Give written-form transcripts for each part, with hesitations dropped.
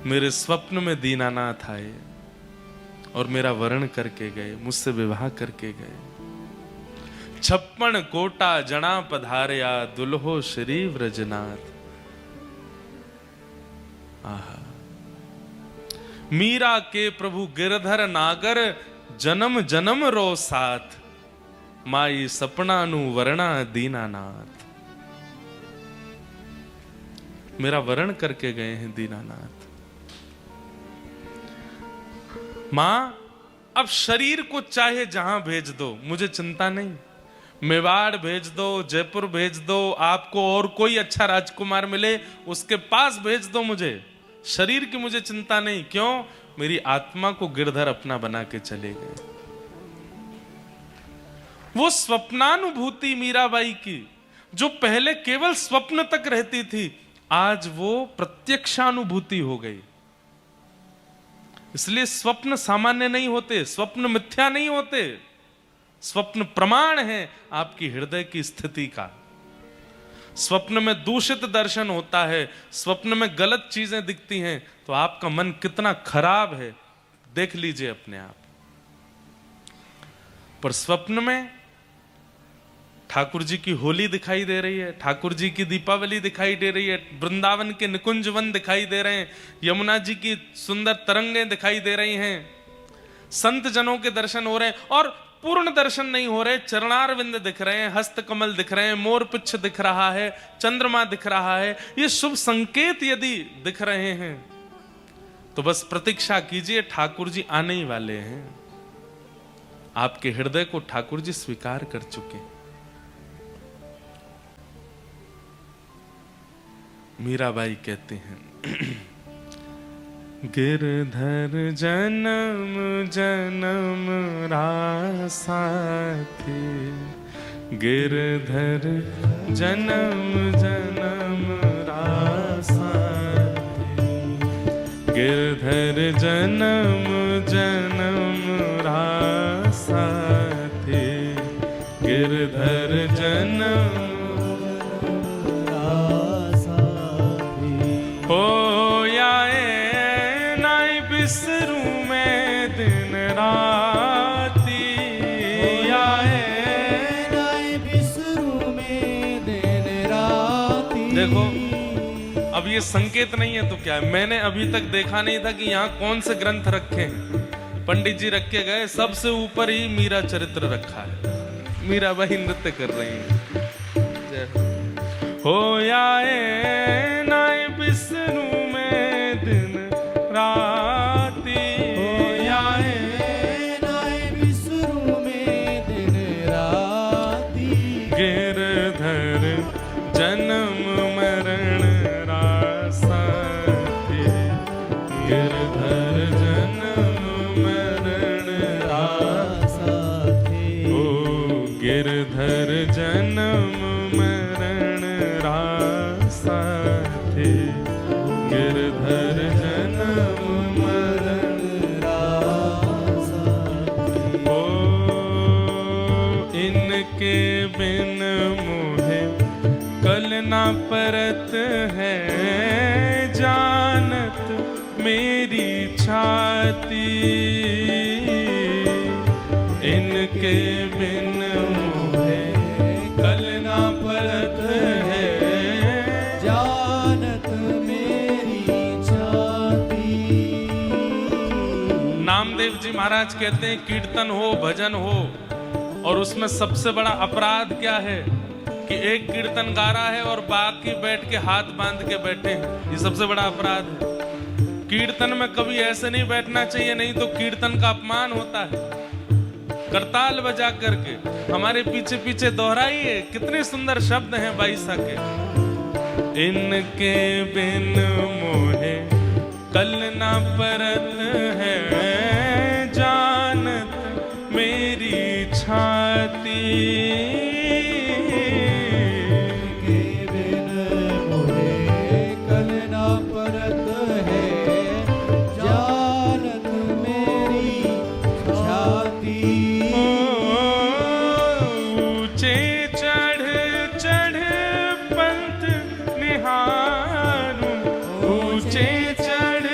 मेरे स्वप्न में दीनानाथ आए और मेरा वरण करके गए, मुझसे विवाह करके गए। 56 कोटा जना पधारया, दुल्हो श्री व्रजनाथ। आहा, मीरा के प्रभु गिरधर नागर, जन्म जन्म रो साथ, माई सपना नु वरणा दीनानाथ। मेरा वरण करके गए हैं दीनानाथ। मां, अब शरीर को चाहे जहां भेज दो, मुझे चिंता नहीं। मेवाड़ भेज दो, जयपुर भेज दो, आपको और कोई अच्छा राजकुमार मिले उसके पास भेज दो मुझे। शरीर की मुझे चिंता नहीं। क्यों? मेरी आत्मा को गिरधर अपना बना के चले गए। वो स्वप्नानुभूति मीराबाई की, जो पहले केवल स्वप्न तक रहती थी, आज वो प्रत्यक्षानुभूति हो गई। इसलिए स्वप्न सामान्य नहीं होते, स्वप्न मिथ्या नहीं होते। स्वप्न प्रमाण है आपकी हृदय की स्थिति का। स्वप्न में दूषित दर्शन होता है, स्वप्न में गलत चीजें दिखती हैं, तो आपका मन कितना खराब है देख लीजिए अपने आप। पर स्वप्न में ठाकुर जी की होली दिखाई दे रही है, ठाकुर जी की दीपावली दिखाई दे रही है, वृंदावन के निकुंज वन दिखाई दे रहे हैं, यमुना जी की सुंदर तरंगें दिखाई दे रही हैं, संत जनों के दर्शन हो रहे हैं। और पूर्ण दर्शन नहीं हो रहे, चरणारविंद दिख रहे हैं, हस्त कमल दिख रहे हैं, मोर पुच्छ दिख रहा है, चंद्रमा दिख रहा है। ये शुभ संकेत यदि दिख रहे हैं तो बस प्रतीक्षा कीजिए, ठाकुर जी आने ही वाले हैं। आपके हृदय को ठाकुर जी स्वीकार कर चुके। मीराबाई कहते हैं, गिरधर जन्म जन्म रासाथी, गिरधर जन्म जन्म रासाथी, गिरधर जन्म जन्म रासाथी, गिरधर जन्म हो याए नाई बिसरू में दिन राती, याए नाई बिसरू में दिन राती। देखो, अब ये संकेत नहीं है तो क्या है? मैंने अभी तक देखा नहीं था कि यहाँ कौन से ग्रंथ रखे हैं। पंडित जी रख के गए, सबसे ऊपर ही मीरा चरित्र रखा है। मीराबाई नृत्य कर रही है। हो याए नाई बिसरू में दिन राती, हो याए नाई बिसरू में दिन राती, गिरधर जन्म मरण रासाथी, गिरधर जन्म मरण रासाथी, ओ गिरधर जन्म मरण रासाथी, गिरधर जन्म मरण रासाथी। ओ इनके बिन मोहे कल ना परत है, जानत मेरी छाती, इनके बिन मोहे कल ना परत है, जानत मेरी छाती। नामदेव जी महाराज कहते हैं, कीर्तन हो, भजन हो, और उसमें सबसे बड़ा अपराध क्या है कि एक कीर्तन गा रहा है और बाकी बैठ के हाथ बांध के बैठे हैं। ये सबसे बड़ा अपराध है। कीर्तन में कभी ऐसे नहीं बैठना चाहिए, नहीं तो कीर्तन का अपमान होता है। करताल बजा करके हमारे पीछे पीछे दोहराइए, कितने सुंदर शब्द हैं बाईसा के। इनके बिन मोहे कल ना परत है, जानत मेरी छाती, के बिन मोहे कल ना परत है, जानत मेरी छाती। ऊंचे चढ़ चढ़ पंथ निहारूं, ऊंचे चढ़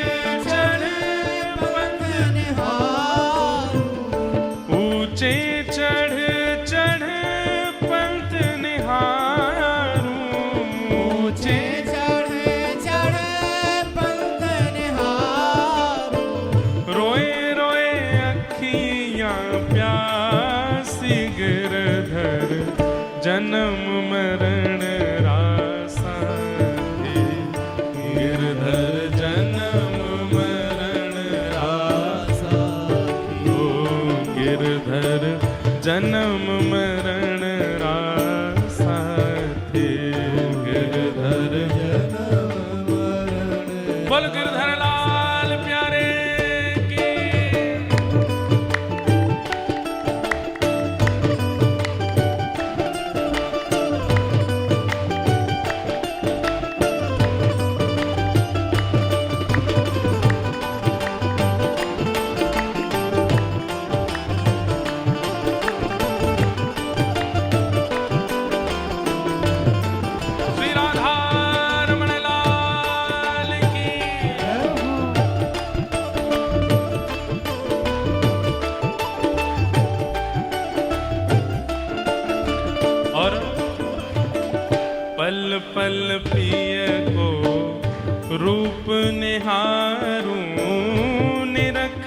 निहारूं निरख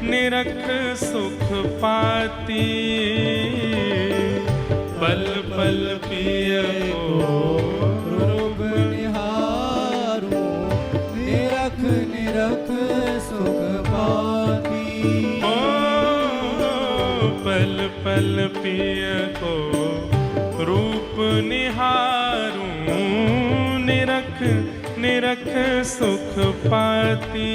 निरख सुख पाती पल पल पिय को रूप निहारूं निरख निरख सुख पाती ओ पल पल पिय को रूप निहारूं निरख निरख सुख पाती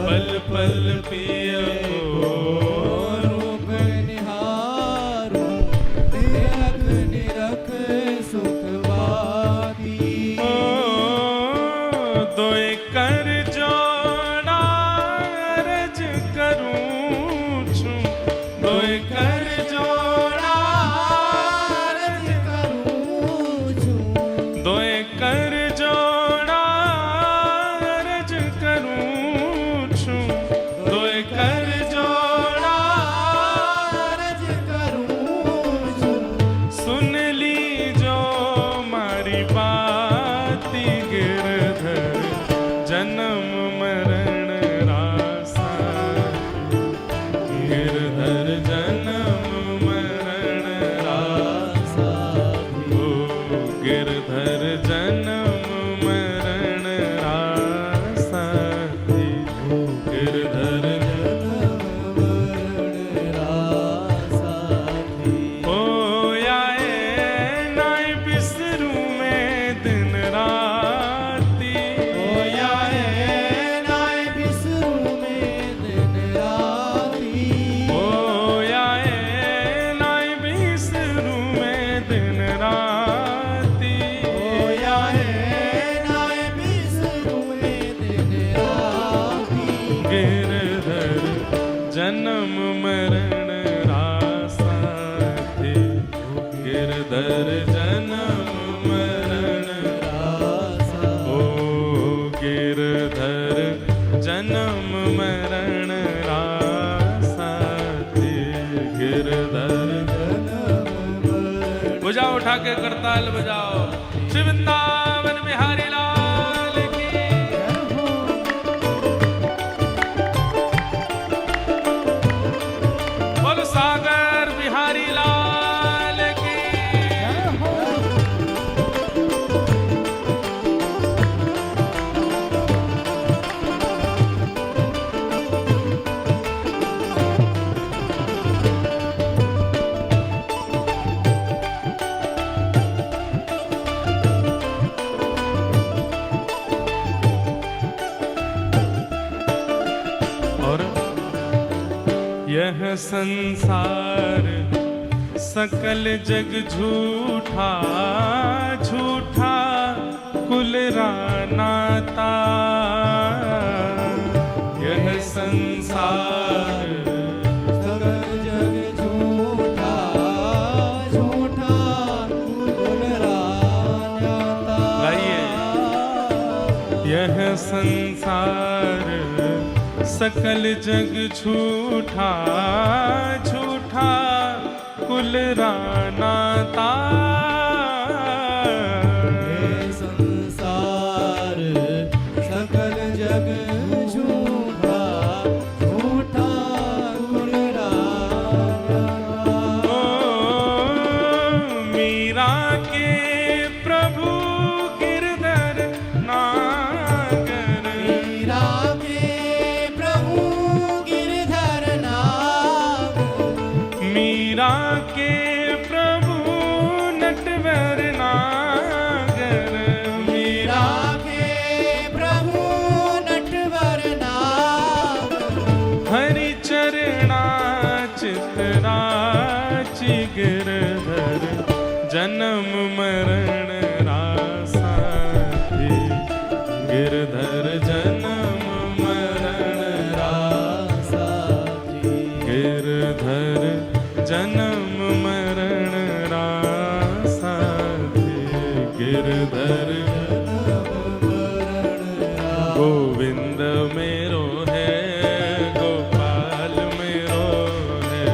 पल पल पिय को रूप निहारूं निरख निरख सुख पाती ओ दोए कर जोड़ा अर्ज करूं छूं दोए कर जोड़ा अर्ज करूं छूं दोए कर जोड़ा अर्ज करूं छूं दोए कर जोड़ा अर्ज करूं छूं सुन ली जो मारी बाती गिरधर जन्म मरण रासा गिरधर जन्म मरण रासा ओ गिरधर जन्म मरण रासा गिरधर ओ आए नाई बिसरू में दिन राती ओ आए नाय बिसरू में दिन राती ओ आए नाई बिसरू में दिन राती नाय बिसरू में दिन राती गिरधर जन्म मरण रासा थे गिरधर जन्म मरण ओ गिरधर जन्म मरण रासा थे गिरधर बजाओ उठा के करताल बजाओ श्री वृंदावन बिहारी लाल की बोल सागर बिहारी लाल की और यह संसार सकल जग झूठा झूठा कुल नाता यह संसार सगल जग झूठा झूठा गुलरान्याता गाइए यह संसार सकल जग झूठा झूठा कुल नाता संसार सकल जग झूठा झूठा गुलरान्याता ओ मीरा के प्रभु गिरधर नागर मीरा के प्रभु गिरधर नाग मीरा के प्रभु नटवर नागर मीरा मीरा के प्रभु नटवर नाग हरि चरणा चितराचि गिरधर जन्म मरण रासा थे गिरधर जन्म मरण रासा गिरधर जन्म मरण रासा थे गिरधर गोविंद मेरो है गोपाल मेरो है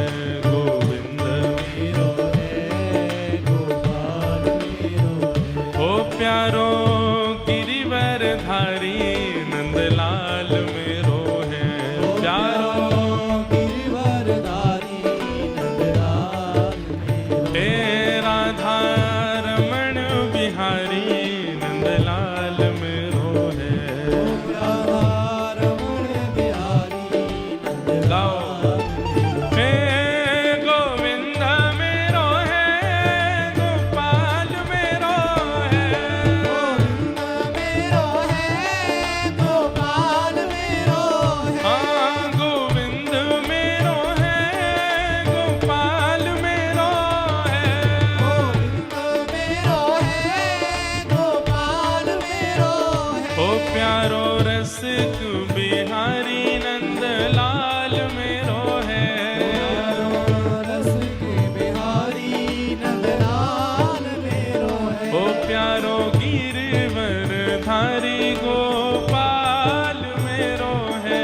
गोविंद मेरो गोपाल मेरो ओ प्यारो गिरिवर गिरधारी नंदलाल मेरो है प्यारो गिरवरधारी नंदलाल मेरो हे राधा रमण बिहारी नंदलाल मेरो है राधा रमण बिहारी नंदलाल हे गोविंद मेरो है गोपाल मेरो है गोविंद मेरो है गोपाल मेरो है हाँ गोविंद मेरो है गोपाल मेरो है गोविंद मेरो है गोपाल मेरो है ओ प्यारो रसिक बिहारी नंदलाल मेरो है रस के बिहारी नंदलाल मेरो है ओ प्यारो गिरवर धारी गोपाल मेरो है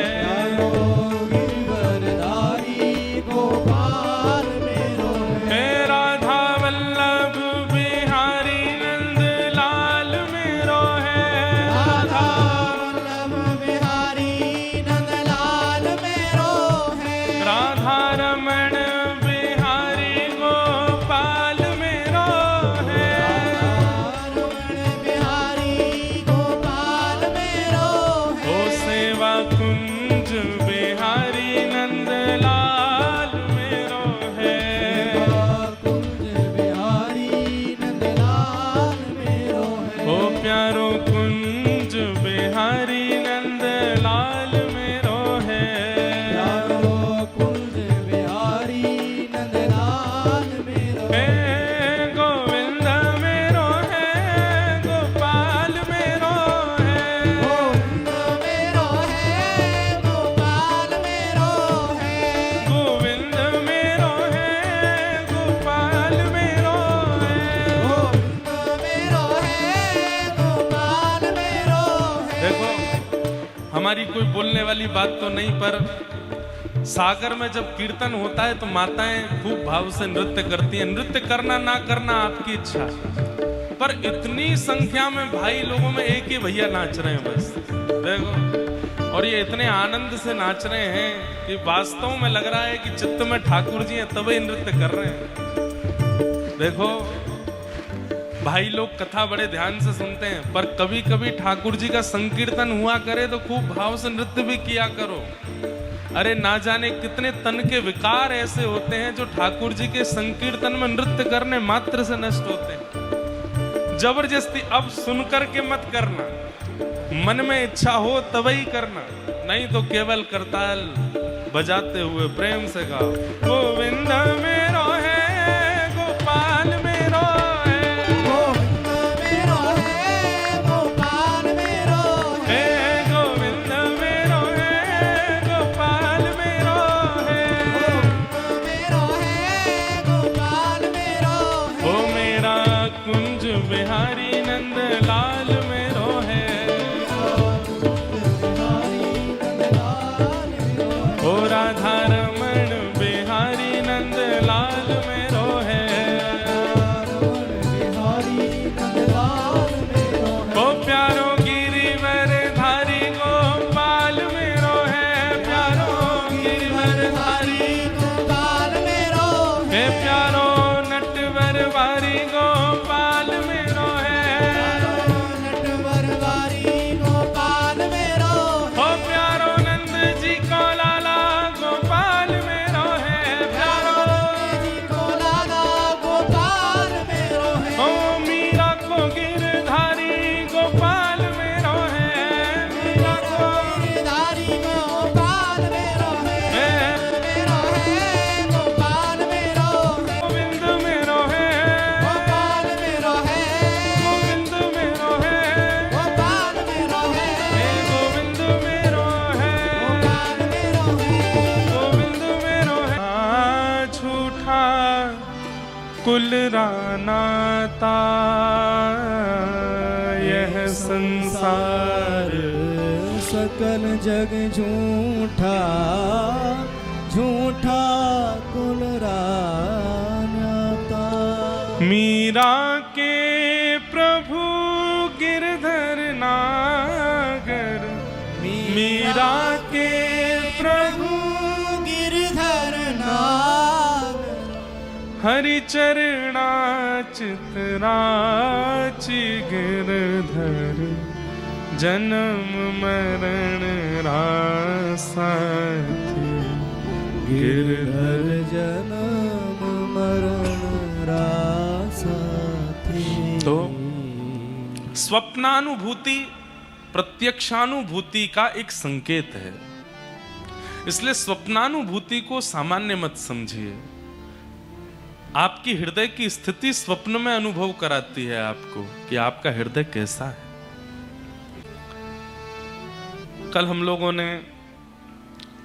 गिरवरधारी गोपाल मेरो है हे राधा वल्लभ बिहारी नंदलाल मेरो है राधा वल्लभ बिहारी नंदलाल मेरो है राधा रमण बिहारी गोपाल मेरो है रमण बिहारी गोपाल मेरो है ओ सेवा कुंज बिहारी नंदलाल मेरो है कुंज बिहारी नंदलाल मेरो है ओ प्यारो कुंज बिहारी नंदलाल मेरो है प्यारो कुंज बिहारी नंदलाल मेरो हे गोविंद मेरो है गोपाल मेरो है गोविंद मेरो है गोपाल मेरो है गोविंद मेरो है गोपाल मेरो है गोविंद मेरो है गोपाल मेरो है देखो हमारी कोई बोलने वाली बात तो नहीं, पर सागर में जब कीर्तन होता है तो माताएं खूब भाव से नृत्य करती हैं। नृत्य करना ना करना आपकी इच्छा, पर इतनी संख्या में भाई लोगों में एक ही भैया नाच रहे हैं बस। देखो, और ये इतने आनंद से नाच रहे हैं कि वास्तव में लग रहा है कि चित्त में ठाकुर जी हैं तभी नृत्य कर रहे हैं। देखो भाई लोग कथा बड़े ध्यान से सुनते हैं, पर कभी कभी ठाकुर जी का संकीर्तन हुआ करे तो खूब भाव से नृत्य भी किया करो। अरे ना जाने कितने तन के विकार ऐसे होते हैं जो ठाकुर जी के संकीर्तन में नृत्य करने मात्र से नष्ट होते हैं। जबरदस्ती अब सुन करके मत करना, मन में इच्छा हो तभी करना, नहीं तो केवल करताल बजाते हुए प्रेम से गाओ। गोविंद मेरो है गोपाल मेरो है गोविंद मेरो है गोपाल मेरो है हे गोविंद मेरो है गोपाल मेरो है गोविंद मेरो है गोपाल मेरो है ओ मेरा कुंज बिहारी नंदलाल मेरो है बिहारी नंदलाल मेरो है ओ राधा रमण बिहारी नंदलाल मेरो है बिहारी नंदलाल मेरो है ओ प्यारो गिरिवर धारी गोपाल मेरो है प्यारो गिरिवर धारी गोपाल मेरो हे है प्यारो नटवर वारी गोपाल मेरो है नटवर वारी गोपाल मेरो ओ प्यारो नंद जी को लाला गोपाल मेरो है प्यारो जी को लाला गोपाल मेरो है ओ मीरा को गिरधारी गोपाल मेरो है मीरा को गिरधारी गोपाल मेरो है मेरो है गोपाल मेरो है गोविंद मेरो है गोपाल मेरो है गोविंद मेरो है गोपाल मेरो है हे गोविंद मेरो है गोपाल मेरो है गोविंद मेरो है झूठा कुल रानाता यह संसार सकल जग झूठा झूठा कुल रानाता मीरा के प्रभु गिरधर नाथ राके प्रभु गिरधर नाग हरि चरणाचित राचि गिरधर जन्म मरण रासाथी गिरधर जन्म मरण रासाथी। तो स्वप्नानुभूति प्रत्यक्षानुभूति का एक संकेत है, इसलिए स्वप्नानुभूति को सामान्य मत समझिए। आपकी हृदय की स्थिति स्वप्न में अनुभव कराती है आपको कि आपका हृदय कैसा है। कल हम लोगों ने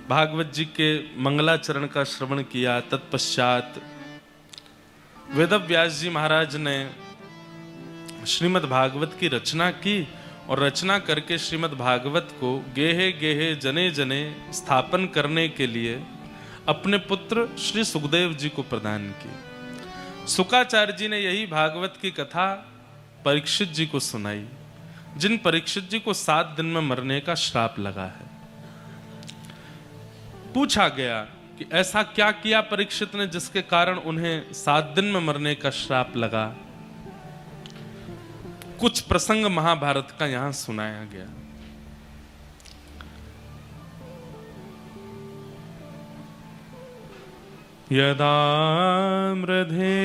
भागवत जी के मंगलाचरण का श्रवण किया। तत्पश्चात वेदव्यास जी महाराज ने श्रीमद् भागवत की रचना की और रचना करके श्रीमद् भागवत को गेहे गेहे जने जने स्थापन करने के लिए अपने पुत्र श्री सुखदेव जी को प्रदान की। शुकाचार्य जी ने यही भागवत की कथा परीक्षित जी को सुनाई, जिन परीक्षित जी को 7 दिन में मरने का श्राप लगा है। पूछा गया कि ऐसा क्या किया परीक्षित ने जिसके कारण उन्हें 7 दिन में मरने का श्राप लगा। कुछ प्रसंग महाभारत का यहां सुनाया गया। यदा मृधे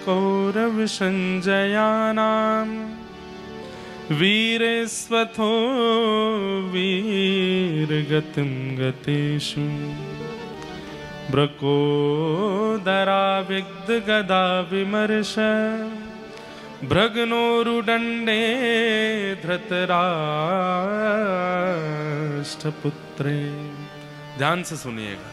कौरव संजयानां वीरेस्वथो वीरगतिं गतेषु ब्रकोदरा विग्धगदा विमर्श भ्रग्नोरुदण्डे धृतराष्ट्रपुत्रे। ध्यान से सुनिएगा।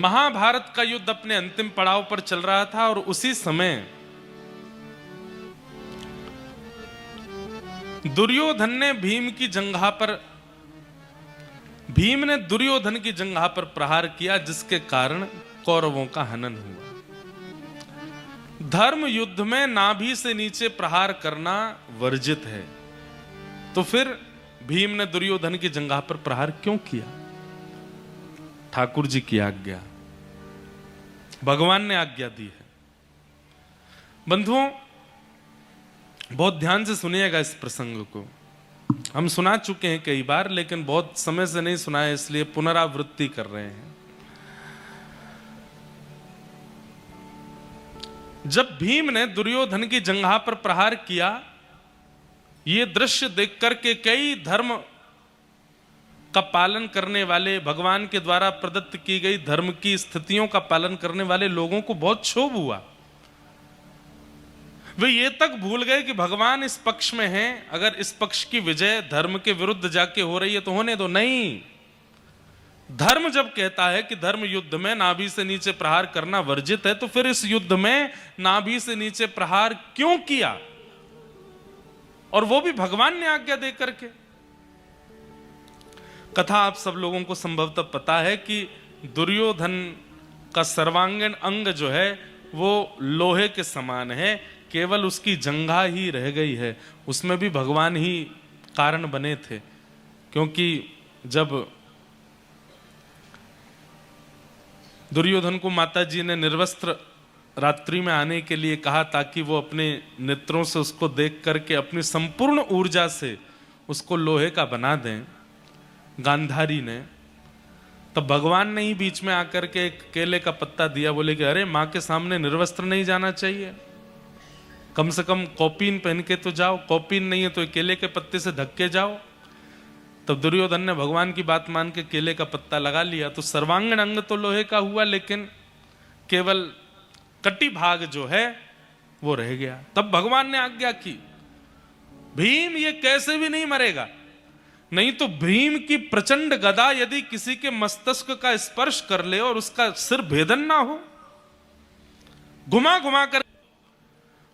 महाभारत का युद्ध अपने अंतिम पड़ाव पर चल रहा था और उसी समय दुर्योधन ने भीम ने दुर्योधन की जंघा पर प्रहार किया, जिसके कारण कौरवों का हनन हुआ। धर्म युद्ध में नाभि से नीचे प्रहार करना वर्जित है, तो फिर भीम ने दुर्योधन की जंघा पर प्रहार क्यों किया? ठाकुर जी की आज्ञा, भगवान ने आज्ञा दी है। बंधुओं, बहुत ध्यान से सुनिएगा इस प्रसंग को। हम सुना चुके हैं कई बार, लेकिन बहुत समय से नहीं सुना है, इसलिए पुनरावृत्ति कर रहे हैं। जब भीम ने दुर्योधन की जंघा पर प्रहार किया, यह दृश्य देख करके कई धर्म का पालन करने वाले, भगवान के द्वारा प्रदत्त की गई धर्म की स्थितियों का पालन करने वाले लोगों को बहुत क्षोभ हुआ। वे ये तक भूल गए कि भगवान इस पक्ष में हैं, अगर इस पक्ष की विजय धर्म के विरुद्ध जाके हो रही है तो होने दो। नहीं, धर्म जब कहता है कि धर्म युद्ध में नाभि से नीचे प्रहार करना वर्जित है, तो फिर इस युद्ध में नाभि से नीचे प्रहार क्यों किया? और वो भी भगवान ने आज्ञा दे करके। कथा आप सब लोगों को संभवतः पता है कि दुर्योधन का सर्वांगीण अंग जो है वो लोहे के समान है, केवल उसकी जंघा ही रह गई है। उसमें भी भगवान ही कारण बने थे, क्योंकि जब दुर्योधन को माताजी ने निर्वस्त्र रात्रि में आने के लिए कहा ताकि वो अपने नेत्रों से उसको देख करके अपनी संपूर्ण ऊर्जा से उसको लोहे का बना दें, गांधारी ने, तब भगवान ने ही बीच में आकर के एक केले का पत्ता दिया। बोले कि अरे, माँ के सामने निर्वस्त्र नहीं जाना चाहिए, कम से कम कौपीन पहन के तो जाओ, कौपीन नहीं है तो केले के पत्ते से ढक के जाओ। तब दुर्योधन ने भगवान की बात मान के केले का पत्ता लगा लिया, तो सर्वांगीण अंग तो लोहे का हुआ, लेकिन केवल कटी भाग जो है वो रह गया। तब भगवान ने आज्ञा की, भीम ये कैसे भी नहीं मरेगा, नहीं तो भीम की प्रचंड गदा यदि किसी के मस्तिष्क का स्पर्श कर ले और उसका सिर भेदन ना हो, घुमा घुमा कर।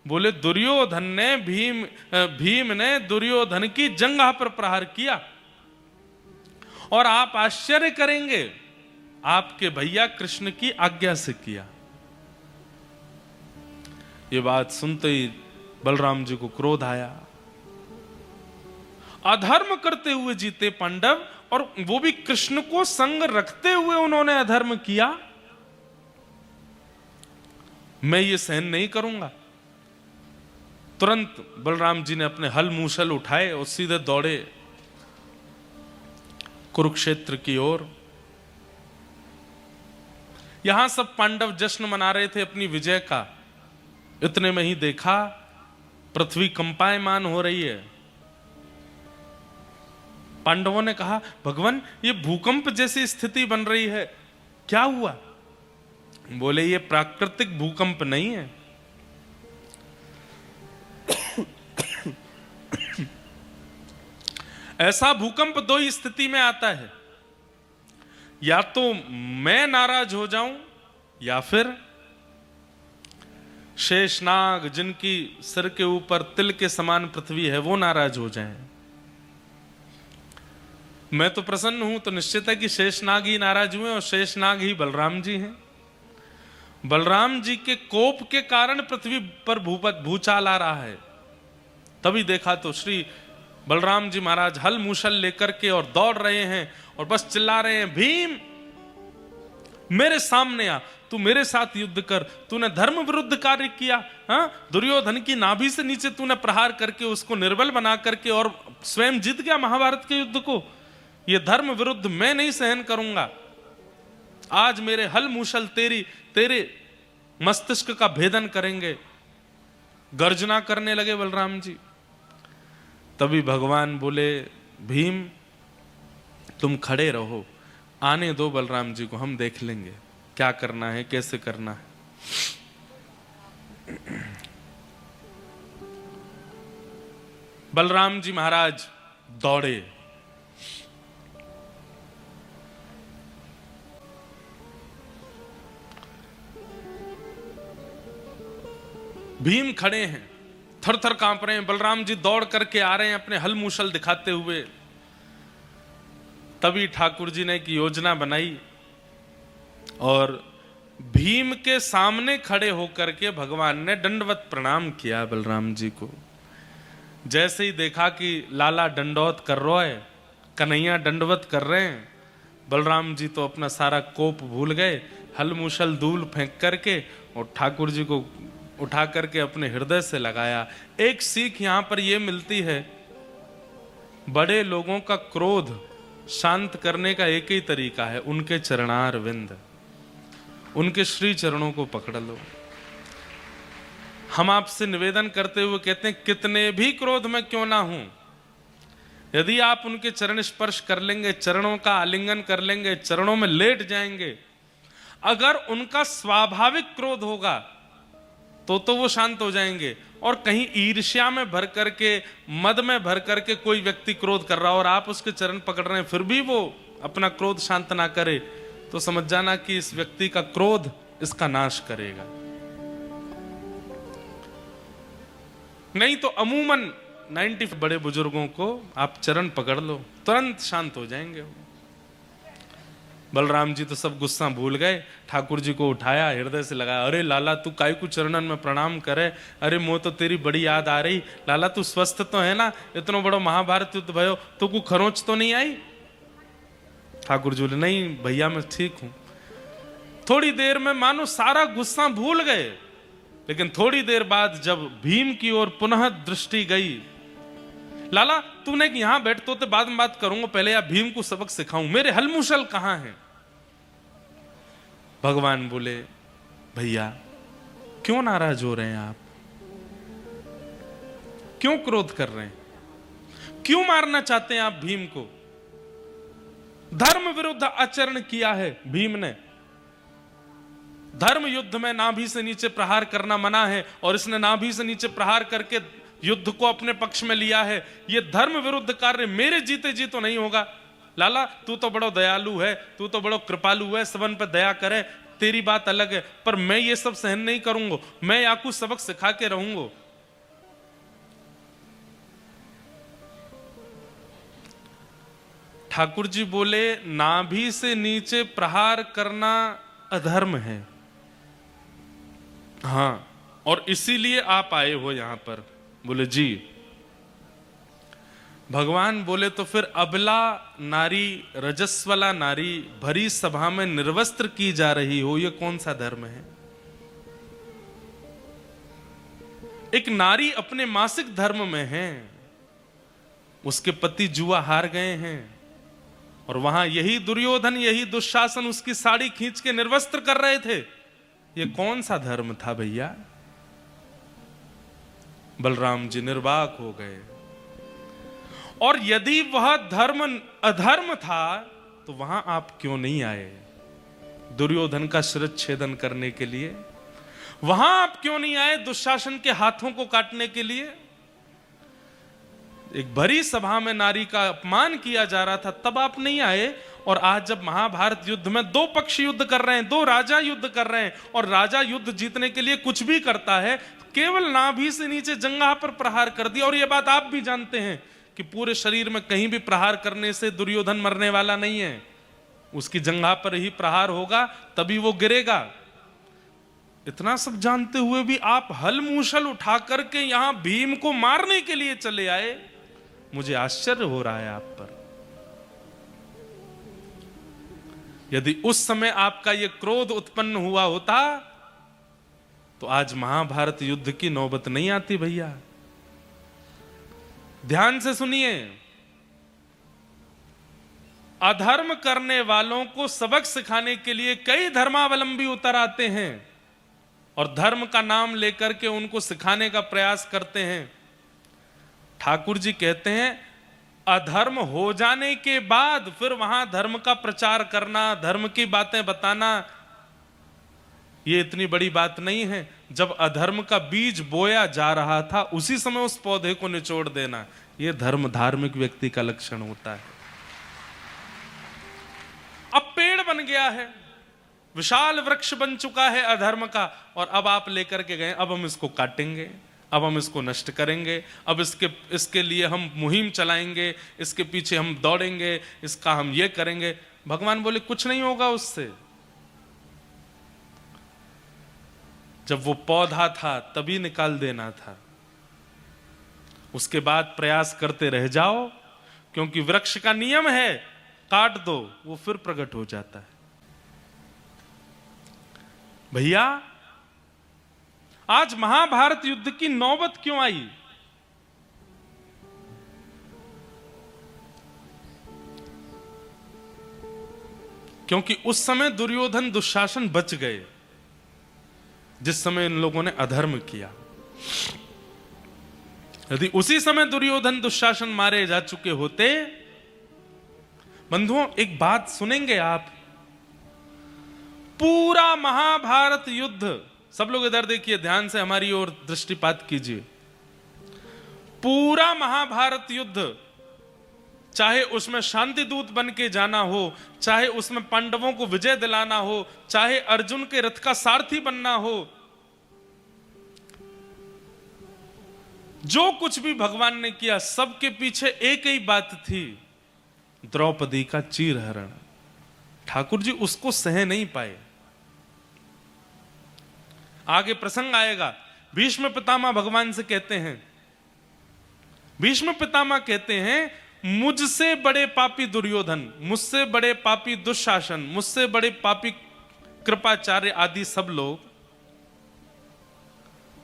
बोले दुर्योधन ने भीम ने दुर्योधन की जंघा पर प्रहार किया, और आप आश्चर्य करेंगे, आपके भैया कृष्ण की आज्ञा से किया। ये बात सुनते ही बलराम जी को क्रोध आया। अधर्म करते हुए जीते पांडव, और वो भी कृष्ण को संग रखते हुए उन्होंने अधर्म किया। मैं ये सहन नहीं करूंगा। तुरंत बलराम जी ने अपने हल मूसल उठाए और सीधे दौड़े कुरुक्षेत्र की ओर। यहां सब पांडव जश्न मना रहे थे अपनी विजय का। इतने में ही देखा पृथ्वी कंपायमान हो रही है। पांडवों ने कहा, भगवान ये भूकंप जैसी स्थिति बन रही है, क्या हुआ? बोले, ये प्राकृतिक भूकंप नहीं है, ऐसा भूकंप दो ही स्थिति में आता है, या तो मैं नाराज हो जाऊं या फिर शेषनाग, जिनकी सिर के ऊपर तिल के समान पृथ्वी है, वो नाराज हो जाएं। मैं तो प्रसन्न हूं, तो निश्चित है कि शेषनाग ही नाराज हुए, और शेषनाग ही बलराम जी हैं। बलराम जी के कोप के कारण पृथ्वी पर भूचाल आ रहा है। तभी देखा तो श्री बलराम जी महाराज हल मूसल लेकर के और दौड़ रहे हैं, और बस चिल्ला रहे हैं, भीम मेरे सामने आ, तू मेरे साथ युद्ध कर, तूने धर्म विरुद्ध कार्य किया। हाँ, दुर्योधन की नाभि से नीचे तूने प्रहार करके उसको निर्बल बना करके और स्वयं जीत गया महाभारत के युद्ध को। ये धर्म विरुद्ध मैं नहीं सहन करूंगा। आज मेरे हल मूसल तेरे मस्तिष्क का भेदन करेंगे। गर्जना करने लगे बलराम जी। तभी भगवान बोले, भीम तुम खड़े रहो, आने दो बलराम जी को, हम देख लेंगे क्या करना है, कैसे करना है। बलराम जी महाराज दौड़े। भीम खड़े हैं, थर थर कांप रहे हैं। बलराम जी दौड़ करके आ रहे हैं अपने हल मूसल दिखाते हुए। तभी ठाकुर जी ने एक योजना बनाई और भीम के सामने खड़े होकर के भगवान ने दंडवत प्रणाम किया बलराम जी को। जैसे ही देखा कि लाला दंडवत कर रहा है, कन्हैया दंडवत कर रहे हैं, बलराम जी तो अपना सारा कोप भूल गए। हल मूसल दूल फेंक करके और ठाकुर जी को उठा करके अपने हृदय से लगाया। एक सीख यहां पर यह मिलती है, बड़े लोगों का क्रोध शांत करने का एक ही तरीका है, उनके चरणार विंद, उनके श्री चरणों को पकड़ लो। हम आपसे निवेदन करते हुए कहते हैं, कितने भी क्रोध में क्यों ना हूं, यदि आप उनके चरण स्पर्श कर लेंगे, चरणों का आलिंगन कर लेंगे, चरणों में लेट जाएंगे, अगर उनका स्वाभाविक क्रोध होगा तो वो शांत हो जाएंगे। और कहीं ईर्ष्या में भर करके, मद में भर करके कोई व्यक्ति क्रोध कर रहा हो और आप उसके चरण पकड़ रहे हैं, फिर भी वो अपना क्रोध शांत ना करे, तो समझ जाना कि इस व्यक्ति का क्रोध इसका नाश करेगा। नहीं तो अमूमन 90 बड़े बुजुर्गों को आप चरण पकड़ लो, तुरंत शांत हो जाएंगे। बलराम जी तो सब गुस्सा भूल गए, ठाकुर जी को उठाया, हृदय से लगाया। अरे लाला तू काई को चरणन में प्रणाम करे, अरे मोह तो तेरी बड़ी याद आ रही। लाला तू स्वस्थ तो है ना, इतना बड़ो महाभारत युद्ध भयो तो को खरोंच तो नहीं आई? ठाकुर जी बोले, नहीं भैया मैं ठीक हूं। थोड़ी देर में मानो सारा गुस्सा भूल गए, लेकिन थोड़ी देर बाद जब भीम की ओर पुनः दृष्टि गई, लाला तूने यहां बैठ तो बाद में बात करूंगा, पहले या भीम को सबक सिखाऊं, मेरे हल मूसल कहां है? भगवान बोले, भैया क्यों नाराज हो रहे हैं आप, क्यों क्रोध कर रहे हैं, क्यों मारना चाहते हैं आप भीम को? धर्म विरुद्ध आचरण किया है भीम ने। धर्म युद्ध में नाभि से नीचे प्रहार करना मना है, और इसने नाभि से नीचे प्रहार करके युद्ध को अपने पक्ष में लिया है। यह धर्म विरुद्ध कार्य मेरे जीते जी तो नहीं होगा। लाला तू तो बड़ो दयालु है, तू तो बड़ो कृपालु है, सबन पर दया करे, तेरी बात अलग है, पर मैं ये सब सहन नहीं करूंगा, मैं याकू सबक सिखा के रहूंगा। ठाकुर जी बोले, नाभि से नीचे प्रहार करना अधर्म है। हां, और इसीलिए आप आए हो यहां पर। बोले जी, भगवान बोले तो फिर अबला नारी, रजस्वला नारी भरी सभा में निर्वस्त्र की जा रही हो, ये कौन सा धर्म है? एक नारी अपने मासिक धर्म में है, उसके पति जुआ हार गए हैं और वहां यही दुर्योधन, यही दुशासन उसकी साड़ी खींच के निर्वस्त्र कर रहे थे। ये कौन सा धर्म था भैया? बलराम जी निर्वाक हो गए। और यदि वह धर्म अधर्म था तो वहां आप क्यों नहीं आए दुर्योधन का शिरच्छेदन करने के लिए? वहां आप क्यों नहीं आए दुशासन के हाथों को काटने के लिए? एक भरी सभा में नारी का अपमान किया जा रहा था, तब आप नहीं आए। और आज जब महाभारत युद्ध में दो पक्ष युद्ध कर रहे हैं, दो राजा युद्ध कर रहे हैं, और राजा युद्ध जीतने के लिए कुछ भी करता है, केवल नाभि से नीचे जंघा पर प्रहार कर दिया। और यह बात आप भी जानते हैं कि पूरे शरीर में कहीं भी प्रहार करने से दुर्योधन मरने वाला नहीं है, उसकी जंघा पर ही प्रहार होगा, तभी वो गिरेगा। इतना सब जानते हुए भी आप हल मूसल उठा करके यहां भीम को मारने के लिए चले आए। मुझे आश्चर्य हो रहा है आप पर। यदि उस समय आपका यह क्रोध उत्पन्न हुआ होता तो आज महाभारत युद्ध की नौबत नहीं आती भैया। ध्यान से सुनिए, अधर्म करने वालों को सबक सिखाने के लिए कई धर्मावलंबी उतर आते हैं और धर्म का नाम लेकर के उनको सिखाने का प्रयास करते हैं। ठाकुर जी कहते हैं अधर्म हो जाने के बाद फिर वहां धर्म का प्रचार करना, धर्म की बातें बताना, ये इतनी बड़ी बात नहीं है। जब अधर्म का बीज बोया जा रहा था उसी समय उस पौधे को निचोड़ देना, यह धर्म धार्मिक व्यक्ति का लक्षण होता है। अब पेड़ बन गया है, विशाल वृक्ष बन चुका है अधर्म का, और अब आप लेकर के गए, अब हम इसको काटेंगे, अब हम इसको नष्ट करेंगे, अब इसके लिए हम मुहिम चलाएंगे, इसके पीछे हम दौड़ेंगे, इसका हम ये करेंगे। भगवान बोले कुछ नहीं होगा उससे। जब वो पौधा था तभी निकाल देना था, उसके बाद प्रयास करते रह जाओ, क्योंकि वृक्ष का नियम है काट दो वो फिर प्रकट हो जाता है। भैया आज महाभारत युद्ध की नौबत क्यों आई? क्योंकि उस समय दुर्योधन दुशासन बच गए, जिस समय इन लोगों ने अधर्म किया। यदि उसी समय दुर्योधन दुशासन मारे जा चुके होते, बंधुओं एक बात सुनेंगे आप, पूरा महाभारत युद्ध, सब लोग इधर देखिए, ध्यान से हमारी ओर दृष्टिपात कीजिए। पूरा महाभारत युद्ध, चाहे उसमें शांति दूत बन के जाना हो, चाहे उसमें पांडवों को विजय दिलाना हो, चाहे अर्जुन के रथ का सारथी बनना हो, जो कुछ भी भगवान ने किया सबके पीछे एक ही बात थी, द्रौपदी का चीरहरण। ठाकुर जी उसको सह नहीं पाए। आगे प्रसंग आएगा, भीष्म पितामह भगवान से कहते हैं, भीष्म पितामह कहते हैं मुझसे बड़े पापी दुर्योधन, मुझसे बड़े पापी दुशासन, मुझसे बड़े पापी कृपाचार्य आदि सब लोग,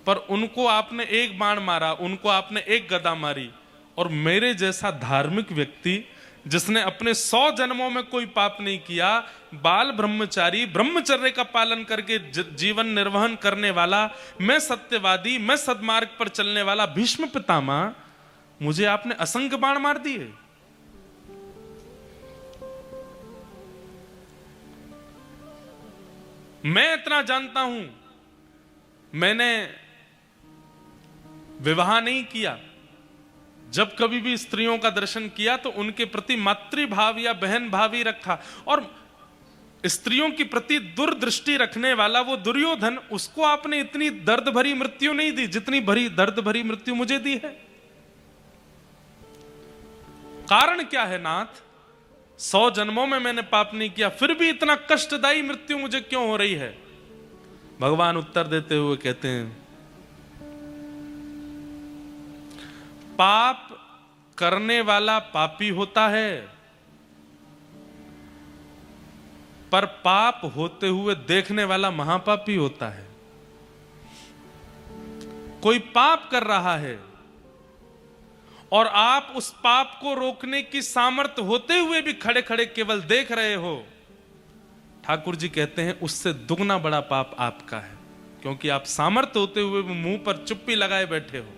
पर उनको आपने एक बाण मारा, उनको आपने एक गदा मारी, और मेरे जैसा धार्मिक व्यक्ति जिसने अपने 100 जन्मों में कोई पाप नहीं किया, बाल ब्रह्मचारी, ब्रह्मचर्य का पालन करके जीवन निर्वहन करने वाला, मैं सत्यवादी, मैं सद्मार्ग पर चलने वाला भीष्म पितामह, मुझे आपने असंख्य बाण मार दिए। मैं इतना जानता हूं, मैंने विवाह नहीं किया, जब कभी भी स्त्रियों का दर्शन किया तो उनके प्रति मातृभाव या बहन भाव ही रखा, और स्त्रियों के प्रति दुर्दृष्टि रखने वाला वो दुर्योधन, उसको आपने इतनी दर्द भरी मृत्यु नहीं दी जितनी दर्द भरी मृत्यु मुझे दी है। कारण क्या है नाथ? 100 जन्मों में मैंने पाप नहीं किया, फिर भी इतना कष्टदायी मृत्यु मुझे क्यों हो रही है? भगवान उत्तर देते हुए कहते हैं, पाप करने वाला पापी होता है, पर पाप होते हुए देखने वाला महापापी होता है। कोई पाप कर रहा है और आप उस पाप को रोकने की सामर्थ्य होते हुए भी खड़े खड़े केवल देख रहे हो, ठाकुर जी कहते हैं उससे दुगना बड़ा पाप आपका है, क्योंकि आप सामर्थ्य होते हुए भी मुंह पर चुप्पी लगाए बैठे हो।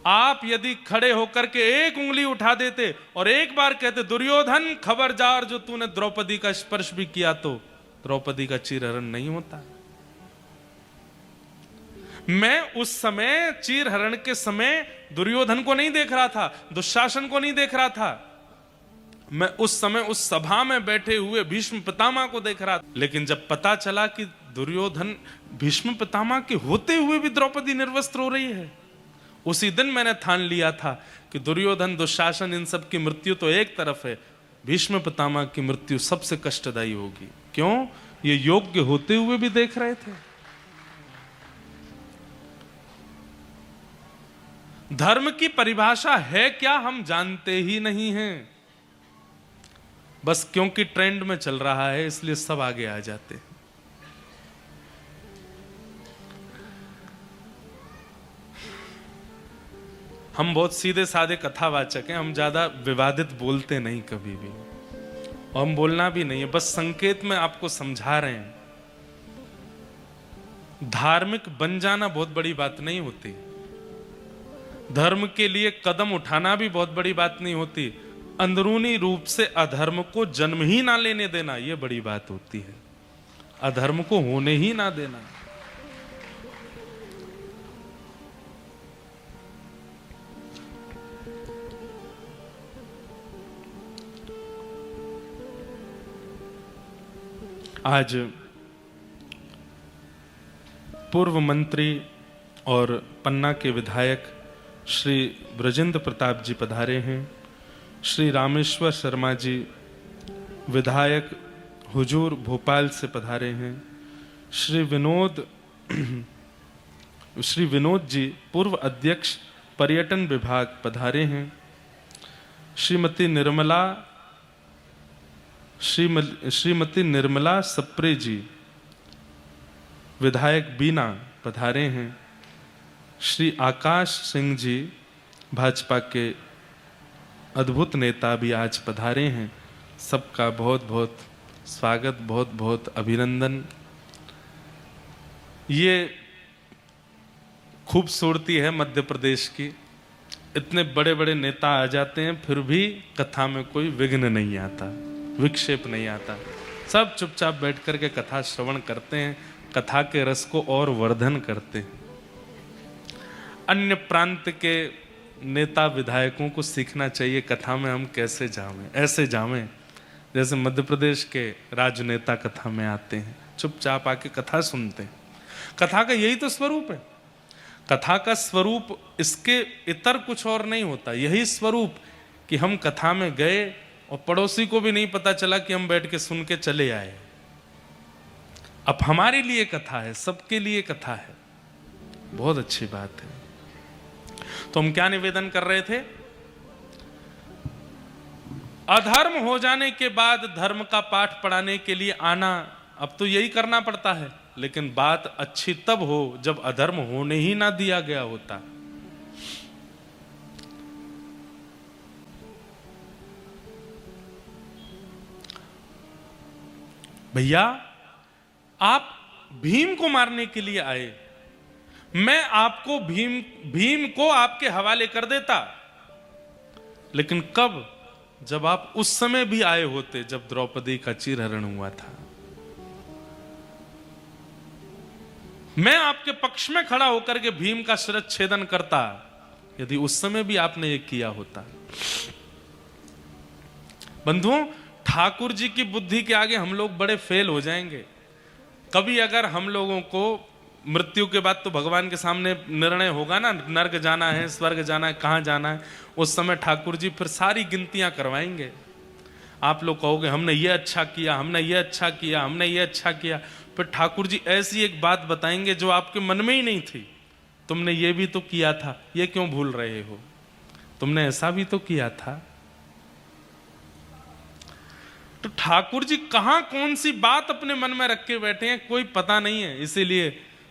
आप यदि खड़े होकर के एक उंगली उठा देते और एक बार कहते दुर्योधन खबरदार, जो तूने द्रौपदी का स्पर्श भी किया तो द्रौपदी का चीरहरण नहीं होता। मैं उस समय चीरहरण के समय दुर्योधन को नहीं देख रहा था, दुशासन को नहीं देख रहा था, मैं उस समय उस सभा में बैठे हुए भीष्म पितामह को देख रहा था। लेकिन जब पता चला कि दुर्योधन भीष्म पितामह के होते हुए भी द्रौपदी निर्वस्त्र हो रही है, उसी दिन मैंने ठान लिया था कि दुर्योधन दुशासन इन सब की मृत्यु तो एक तरफ है, भीष्म पितामह की मृत्यु सबसे कष्टदायी होगी। क्यों? ये योग्य होते हुए भी देख रहे थे। धर्म की परिभाषा है क्या हम जानते ही नहीं हैं, बस क्योंकि ट्रेंड में चल रहा है इसलिए सब आगे आ जाते हैं। हम बहुत सीधे साधे कथावाचक हैं, हम ज्यादा विवादित बोलते नहीं कभी भी, और हम बोलना भी नहीं है, बस संकेत में आपको समझा रहे हैं। धार्मिक बन जाना बहुत बड़ी बात नहीं होती, धर्म के लिए कदम उठाना भी बहुत बड़ी बात नहीं होती, अंदरूनी रूप से अधर्म को जन्म ही ना लेने देना यह बड़ी बात होती है, अधर्म को होने ही ना देना। आज पूर्व मंत्री और पन्ना के विधायक श्री ब्रजेंद्र प्रताप जी पधारे हैं। श्री रामेश्वर शर्मा जी विधायक हुजूर भोपाल से पधारे हैं। श्री विनोद जी पूर्व अध्यक्ष पर्यटन विभाग पधारे हैं। श्रीमती निर्मला सप्रे जी विधायक बीना पधारे हैं। श्री आकाश सिंह जी भाजपा के अद्भुत नेता भी आज पधारे हैं। सबका बहुत बहुत स्वागत, बहुत बहुत अभिनंदन। ये खूबसूरती है मध्य प्रदेश की, इतने बड़े बड़े नेता आ जाते हैं फिर भी कथा में कोई विघ्न नहीं आता, विक्षेप नहीं आता, सब चुपचाप बैठ करके कथा श्रवण करते हैं, कथा के रस को और वर्धन करते हैं। अन्य प्रांत के नेता विधायकों को सीखना चाहिए कथा में हम कैसे जावें, ऐसे जावें जैसे मध्य प्रदेश के राजनेता कथा में आते हैं, चुपचाप आके कथा सुनते हैं। कथा का यही तो स्वरूप है, कथा का स्वरूप इसके इतर कुछ और नहीं होता, यही स्वरूप कि हम कथा में गए और पड़ोसी को भी नहीं पता चला कि हम बैठ के सुन के चले आए। अब हमारे लिए कथा है, सबके लिए कथा है, बहुत अच्छी बात है। तो हम क्या निवेदन कर रहे थे? अधर्म हो जाने के बाद धर्म का पाठ पढ़ाने के लिए आना, अब तो यही करना पड़ता है, लेकिन बात अच्छी तब हो जब अधर्म होने ही ना दिया गया होता। भैया आप भीम को मारने के लिए आए, मैं आपको भीम को आपके हवाले कर देता, लेकिन कब? जब आप उस समय भी आए होते जब द्रौपदी का चीरहरण हुआ था। मैं आपके पक्ष में खड़ा होकर के भीम का शिरच्छेदन करता यदि उस समय भी आपने ये किया होता। बंधुओं, ठाकुर जी की बुद्धि के आगे हम लोग बड़े फेल हो जाएंगे। कभी अगर हम लोगों को मृत्यु के बाद तो भगवान के सामने निर्णय होगा ना, नर्क जाना है, स्वर्ग जाना है, कहाँ जाना है, उस समय ठाकुर जी फिर सारी गिनतियां करवाएंगे। आप लोग कहोगे हमने ये अच्छा किया, हमने ये अच्छा किया, हमने ये अच्छा किया, फिर ठाकुर जी ऐसी एक बात बताएंगे जो आपके मन में ही नहीं थी, तुमने ये भी तो किया था, ये क्यों भूल रहे हो? तुमने ऐसा भी तो किया था। तो ठाकुर जी कहां कौन सी बात अपने मन में रख के बैठे हैं कोई पता नहीं है। इसीलिए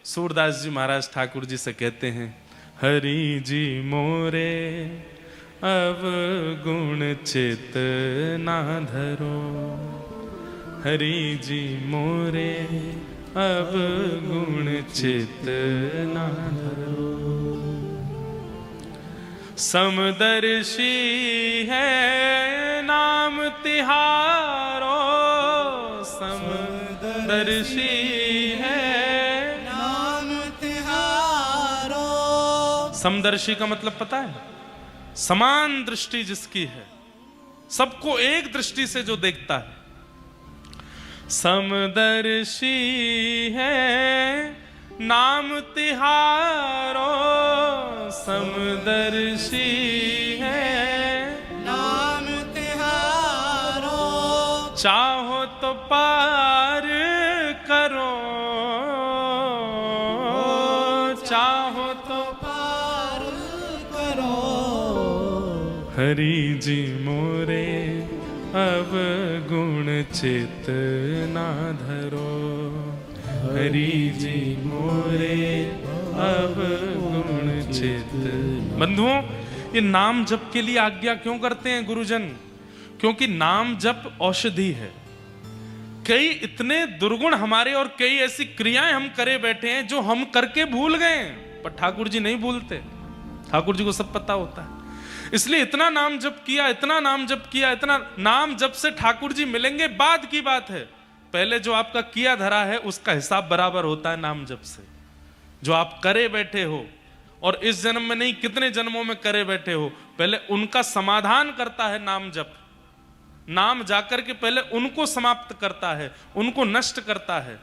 सूरदास जी महाराज ठाकुर जी से कहते हैं, हरि जी मोरे अब गुण चित ना धरो, हरि जी मोरे अब गुण चित ना धरो। समदर्शी है नाम तिहारो, समदर्शी है नाम तिहारो। समदर्शी का मतलब पता है? समान दृष्टि जिसकी है, सबको एक दृष्टि से जो देखता है। समदर्शी है नाम तिहारो, समदर्शी है नाम तिहारो। चाहो तो पार करो, चाहो तो पार करो। हरि जी मोरे अब गुण चित ना धरो, हरि जी मोरे अब गुण चित। बंधुओं, ये नाम जप के लिए आज्ञा क्यों करते हैं गुरुजन? क्योंकि नाम जप औषधि है। कई इतने दुर्गुण हमारे और कई ऐसी क्रियाएं हम करे बैठे हैं जो हम करके भूल गए हैं, पर ठाकुर जी नहीं भूलते। ठाकुर जी को सब पता होता है। इसलिए इतना नाम जप किया, इतना नाम जप किया, इतना नाम जप से ठाकुर जी मिलेंगे बाद की बात है। पहले जो आपका किया धरा है उसका हिसाब बराबर होता है नाम जप से। जो आप करे बैठे हो और इस जन्म में नहीं कितने जन्मों में करे बैठे हो, पहले उनका समाधान करता है नाम जप। नाम जाकर के पहले उनको समाप्त करता है, उनको नष्ट करता है।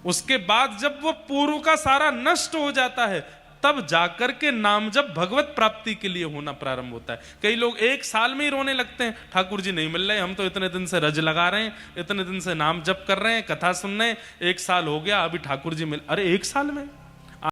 उसके बाद जब वो पूर्व का सारा नष्ट हो जाता है तब जाकर के नाम जप भगवत प्राप्ति के लिए होना प्रारंभ होता है। कई लोग एक साल में ही रोने लगते हैं, ठाकुर जी नहीं मिल रहे, हम तो इतने दिन से रज लगा रहे हैं, इतने दिन से नाम जप कर रहे हैं, कथा सुन रहे हैं, एक साल हो गया अभी ठाकुर जी मिल। अरे एक साल में